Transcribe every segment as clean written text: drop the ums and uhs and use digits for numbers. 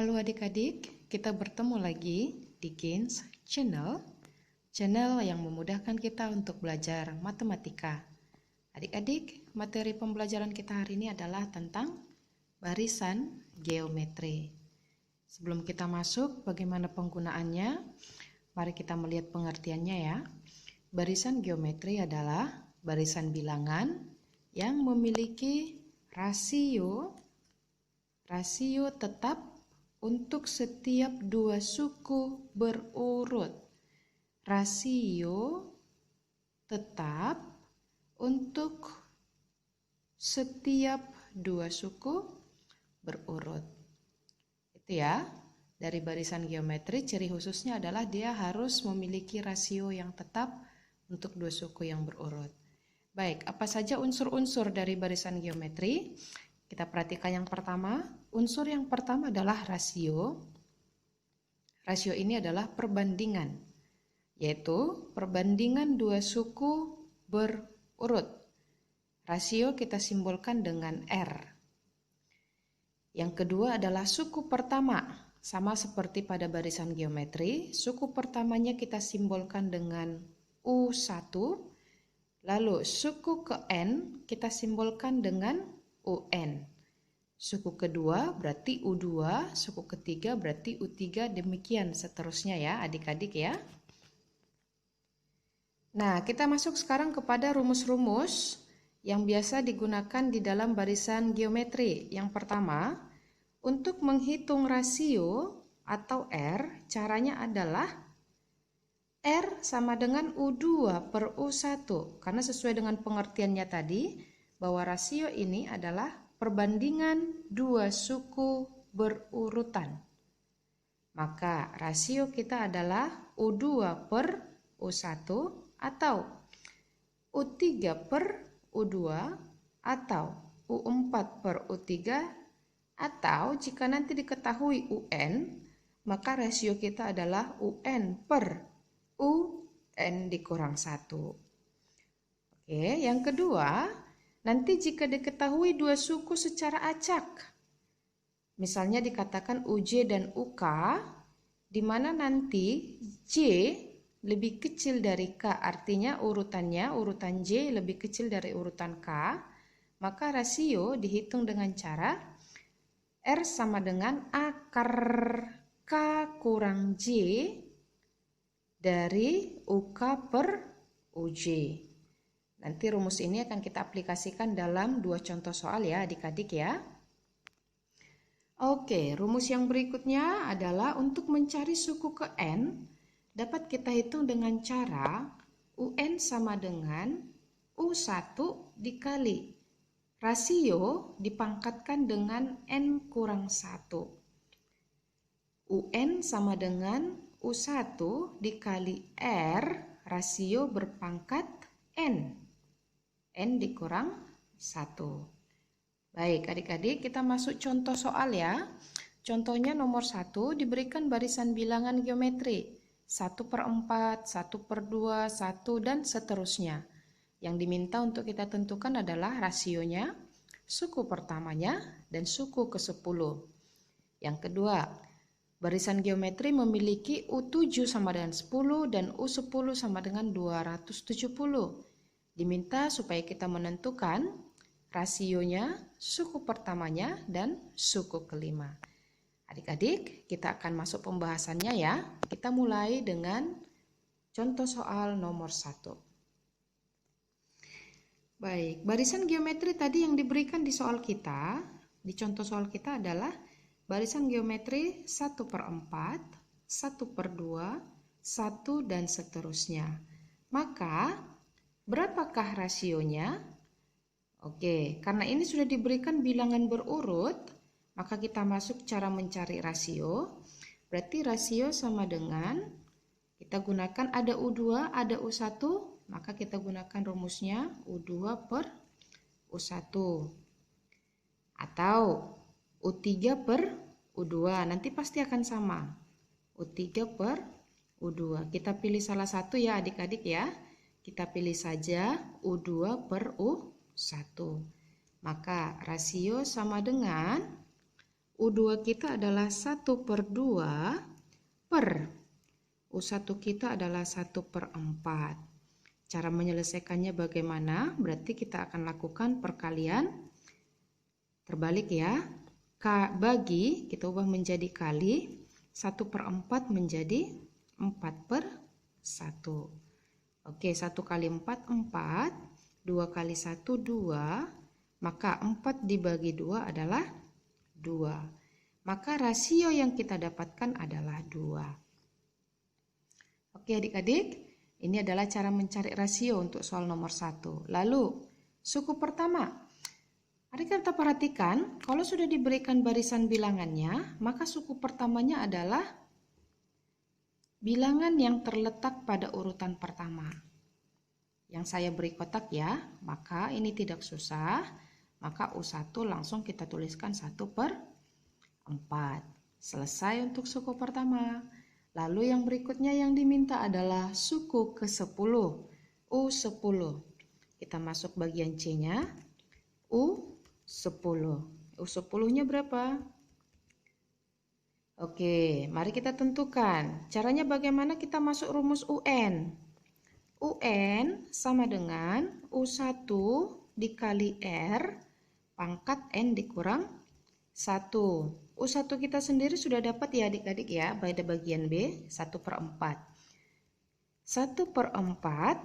Halo adik-adik, kita bertemu lagi di Gains channel yang memudahkan kita untuk belajar matematika. Adik-adik, materi pembelajaran kita hari ini adalah tentang barisan geometri. Sebelum kita masuk bagaimana penggunaannya, mari kita melihat pengertiannya ya. Barisan geometri adalah barisan bilangan yang memiliki rasio tetap untuk setiap dua suku berurut. Rasio tetap untuk setiap dua suku berurut. Itu ya, dari barisan geometri ciri khususnya adalah dia harus memiliki rasio yang tetap untuk dua suku yang berurut. Baik, apa saja unsur-unsur dari barisan geometri? Kita perhatikan yang pertama. Unsur yang pertama adalah rasio. Rasio ini adalah perbandingan, yaitu perbandingan dua suku berurut. Rasio kita simbolkan dengan R. Yang kedua adalah suku pertama. Sama seperti pada barisan geometri, suku pertamanya kita simbolkan dengan U1. Lalu suku ke N kita simbolkan dengan UN. Suku kedua berarti U2, suku ketiga berarti U3, demikian seterusnya ya adik-adik ya. Nah, kita masuk sekarang kepada rumus-rumus yang biasa digunakan di dalam barisan geometri. Yang pertama, untuk menghitung rasio atau R, caranya adalah R sama dengan U2 per U1, karena sesuai dengan pengertiannya tadi, bahwa rasio ini adalah perbandingan dua suku berurutan. Maka rasio kita adalah U2 per U1 atau U3 per U2 atau U4 per U3, atau jika nanti diketahui UN, maka rasio kita adalah UN per UN dikurang 1. Oke, yang kedua, nanti jika diketahui dua suku secara acak, misalnya dikatakan UJ dan UK, di mana nanti J lebih kecil dari K, artinya urutan J lebih kecil dari urutan K, maka rasio dihitung dengan cara R sama dengan akar K kurang J dari UK per UJ. Nanti rumus ini akan kita aplikasikan dalam dua contoh soal ya adik-adik ya. Oke, rumus yang berikutnya adalah untuk mencari suku ke N, dapat kita hitung dengan cara UN sama dengan U1 dikali rasio dipangkatkan dengan N kurang 1. UN sama dengan U1 dikali R rasio berpangkat N dikurang 1. Baik adik-adik, kita masuk contoh soal ya. Contohnya nomor 1, diberikan barisan bilangan geometri 1/4, 1/2, 1 dan seterusnya. Yang diminta untuk kita tentukan adalah rasionya, suku pertamanya, dan suku ke-10. Yang kedua, barisan geometri memiliki U7 sama dengan 10 dan U10 sama dengan 270. Diminta supaya kita menentukan rasionya, suku pertamanya, dan suku kelima. Adik-adik, kita akan masuk pembahasannya ya. Kita mulai dengan contoh soal nomor 1. Baik, barisan geometri tadi yang diberikan di soal kita, di contoh soal kita adalah barisan geometri 1/4, 1/2, 1 dan seterusnya. Maka berapakah rasionya? Oke, karena ini sudah diberikan bilangan berurut, maka kita masuk cara mencari rasio. Berarti rasio sama dengan, kita gunakan ada U2, ada U1, maka kita gunakan rumusnya U2 per U1. Atau U3 per U2, nanti pasti akan sama. U3 per U2. Kita pilih salah satu ya adik-adik ya. Kita pilih saja U2 per U1. Maka rasio sama dengan U2 kita adalah 1/2 per U1 kita adalah 1/4. Cara menyelesaikannya bagaimana? Berarti kita akan lakukan perkalian terbalik ya. Bagi, kita ubah menjadi kali, 1/4 menjadi 4/1. Oke, 1 kali 4, 4. 2 kali 1, 2. Maka 4 dibagi 2 adalah 2. Maka rasio yang kita dapatkan adalah 2. Oke adik-adik, ini adalah cara mencari rasio untuk soal nomor 1. Lalu, suku pertama. Adik kita perhatikan, kalau sudah diberikan barisan bilangannya, maka suku pertamanya adalah bilangan yang terletak pada urutan pertama. Yang saya beri kotak ya, maka ini tidak susah. Maka U1 langsung kita tuliskan 1/4. Selesai untuk suku pertama. Lalu yang berikutnya yang diminta adalah suku ke-10, U10. Kita masuk bagian C-nya, U10. U10-nya berapa? Oke, mari kita tentukan. Caranya bagaimana kita masuk rumus UN? UN sama dengan U1 dikali R pangkat N dikurang 1. U1 kita sendiri sudah dapat ya adik-adik ya, pada bagian B, 1/4. 1/4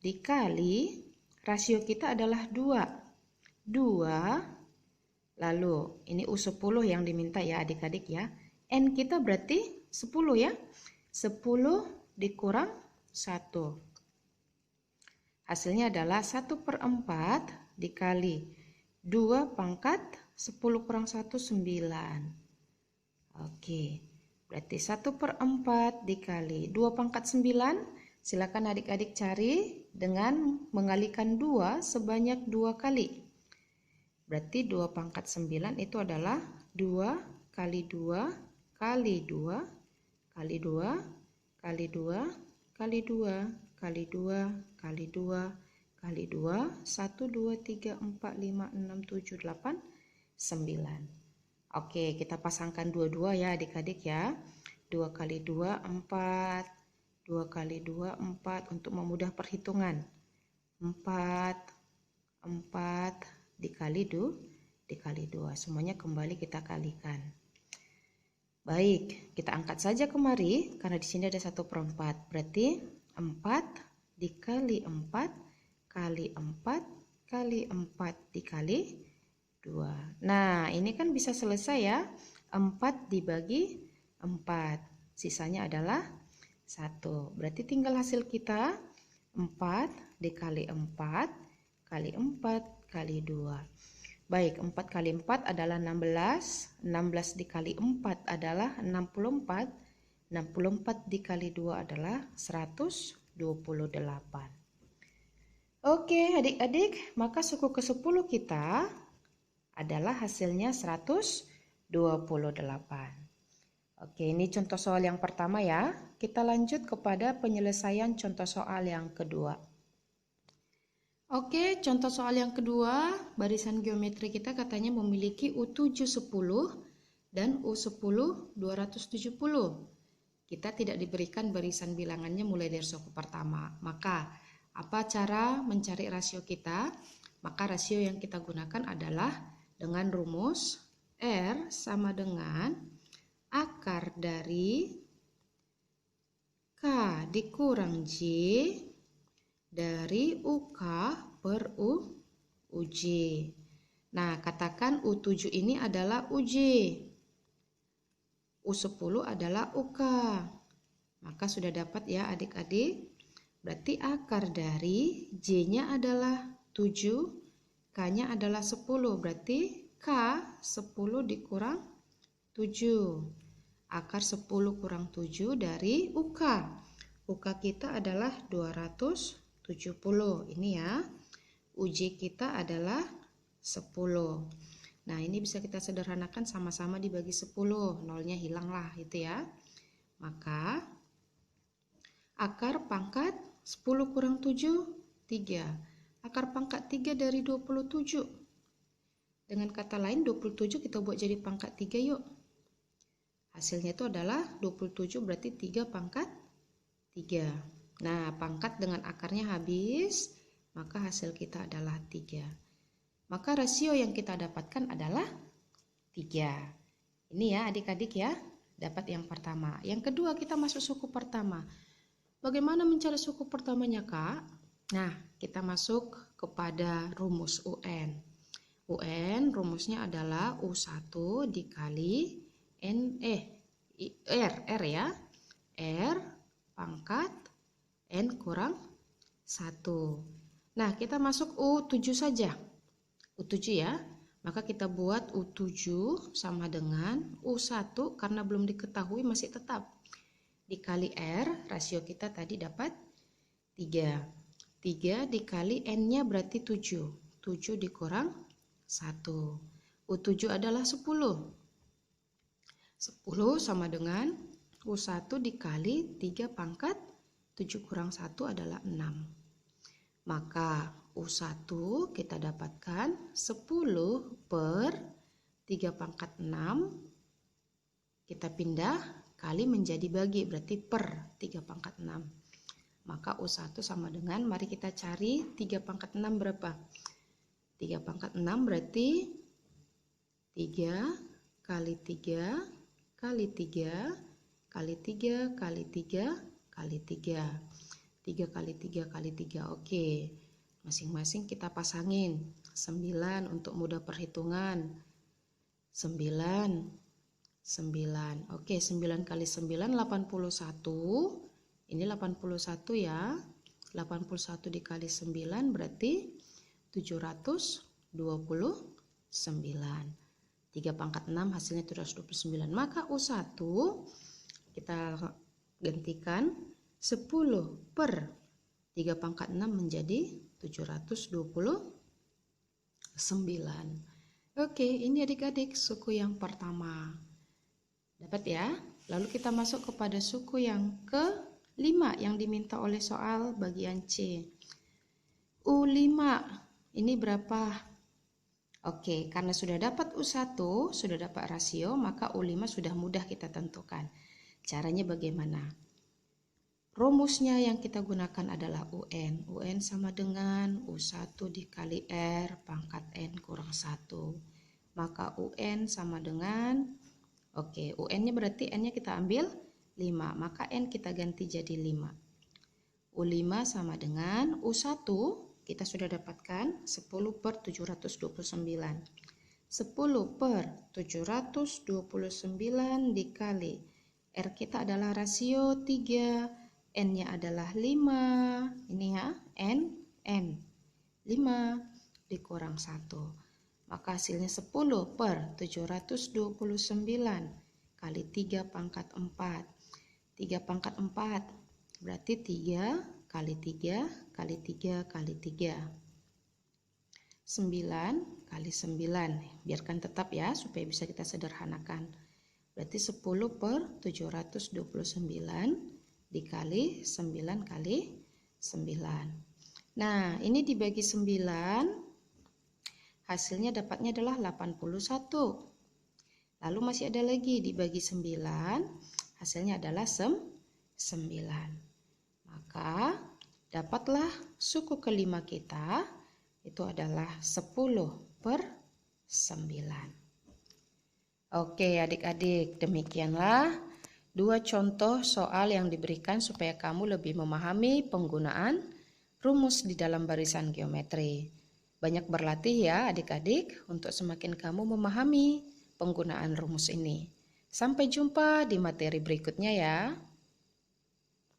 dikali, rasio kita adalah 2. 2, lalu ini U10 yang diminta ya adik-adik ya. N kita berarti 10 ya. 10 dikurang 1. Hasilnya adalah 1/4 dikali 2 pangkat 10 kurang 1, 9. Oke, berarti 1/4 dikali 2 pangkat 9. Silakan adik-adik cari dengan mengalikan 2 sebanyak 2 kali. Berarti 2 pangkat 9 itu adalah 2 kali 2 kali 2 kali 2 kali 2 kali 2 kali 2 kali 2 kali 2, 1, 2, 3, 4, 5, 6, 7, 8, 9. Oke, kita pasangkan dua-dua ya adik-adik ya. 2 kali 2, 4. 2 kali 2, 4 untuk memudah perhitungan. 4 dikali 2. Semuanya kembali kita kalikan. Baik, kita angkat saja kemari karena di sini ada 1/4. Berarti 4 dikali 4 kali 4 kali 4 dikali 2. Nah, ini kan bisa selesai ya. 4 dibagi 4. Sisanya adalah 1. Berarti tinggal hasil kita 4 dikali 4 kali 4 kali 2. Baik, 4 kali 4 adalah 16. 16 dikali 4 adalah 64. 64 dikali 2 adalah 128. Oke adik-adik, maka suku ke-10 kita adalah hasilnya 128. Oke, ini contoh soal yang pertama ya. Kita lanjut kepada penyelesaian contoh soal yang kedua. Oke, contoh soal yang kedua, barisan geometri kita katanya memiliki U7 10 dan U10 270. Kita tidak diberikan barisan bilangannya mulai dari suku pertama. Maka apa cara mencari rasio kita? Maka rasio yang kita gunakan adalah dengan rumus R sama dengan akar dari K dikurang J dari UK per UJ. Nah, katakan U7 ini adalah UJ. U10 adalah UK. Maka sudah dapat ya adik-adik. Berarti akar dari J-nya adalah 7, K-nya adalah 10. Berarti K 10 dikurang 7. Akar 10 kurang 7 dari UK. UK kita adalah 270. Ini ya. UJ kita adalah 10. Nah, ini bisa kita sederhanakan sama-sama dibagi 10. Nolnya hilanglah itu ya. Maka akar pangkat 10 kurang 7, 3. Akar pangkat 3 dari 27. Dengan kata lain 27 kita buat jadi pangkat 3 yuk. Hasilnya itu adalah 27 berarti 3 pangkat 3. Nah, pangkat dengan akarnya habis, maka hasil kita adalah 3. Maka rasio yang kita dapatkan adalah 3. Ini ya adik-adik ya, dapat yang pertama. Yang kedua kita masuk suku pertama. Bagaimana mencari suku pertamanya, Kak? Nah, kita masuk kepada rumus UN. UN rumusnya adalah U1 dikali R ya. R pangkat N kurang 1. Nah, kita masuk U7 saja. U7 ya. Maka kita buat U7 sama dengan U1 karena belum diketahui masih tetap. Dikali R, rasio kita tadi dapat 3. 3 dikali N-nya berarti 7. 7 dikurang 1. U7 adalah 10. 10 sama dengan U1 dikali 3 pangkat 7 kurang 1 adalah 6. Maka U1 kita dapatkan 10 per 3 pangkat 6. Kita pindah kali menjadi bagi, berarti per 3 pangkat 6. Maka U1 sama dengan, mari kita cari 3 pangkat 6 berapa? 3 pangkat 6 berarti 3 kali 3 kali 3 kali 3 kali 3 kali 3. 3 kali 3 kali 3. Oke. Masing-masing kita pasangin. 9 untuk mudah perhitungan. 9. 9. Oke, 9 kali 9 81. Ini 81 ya. 81 dikali 9 berarti 729. 3 pangkat 6 hasilnya 729. Maka U1 kita gantikan 10 per 3 pangkat 6 menjadi 729. Oke, ini adik-adik suku yang pertama. Dapat ya? Lalu kita masuk kepada suku yang ke-5 yang diminta oleh soal bagian C. U5 ini berapa? Oke, karena sudah dapat U1, sudah dapat rasio, maka U5 sudah mudah kita tentukan. Caranya bagaimana? Rumusnya yang kita gunakan adalah UN. UN sama dengan U1 dikali R pangkat N kurang 1. Maka UN sama dengan, oke, UN-nya berarti N-nya kita ambil 5. Maka N kita ganti jadi 5. U5 sama dengan U1, kita sudah dapatkan 10 per 729. 10 per 729 dikali R kita adalah rasio 3. N-nya adalah 5, ini ya, N, 5 dikurang 1. Maka hasilnya 10 per 729 kali 3 pangkat 4. 3 pangkat 4, berarti 3 kali 3 kali 3 kali 3. 9 kali 9, biarkan tetap ya, supaya bisa kita sederhanakan. Berarti 10 per 729 dikali 9 kali 9. Nah, ini dibagi 9, hasilnya dapatnya adalah 81. Lalu masih ada lagi dibagi 9, hasilnya adalah 9. Maka dapatlah suku kelima kita, itu adalah 10 per 9. Oke adik-adik, demikianlah 2 contoh soal yang diberikan supaya kamu lebih memahami penggunaan rumus di dalam barisan geometri. Banyak berlatih ya adik-adik untuk semakin kamu memahami penggunaan rumus ini. Sampai jumpa di materi berikutnya ya.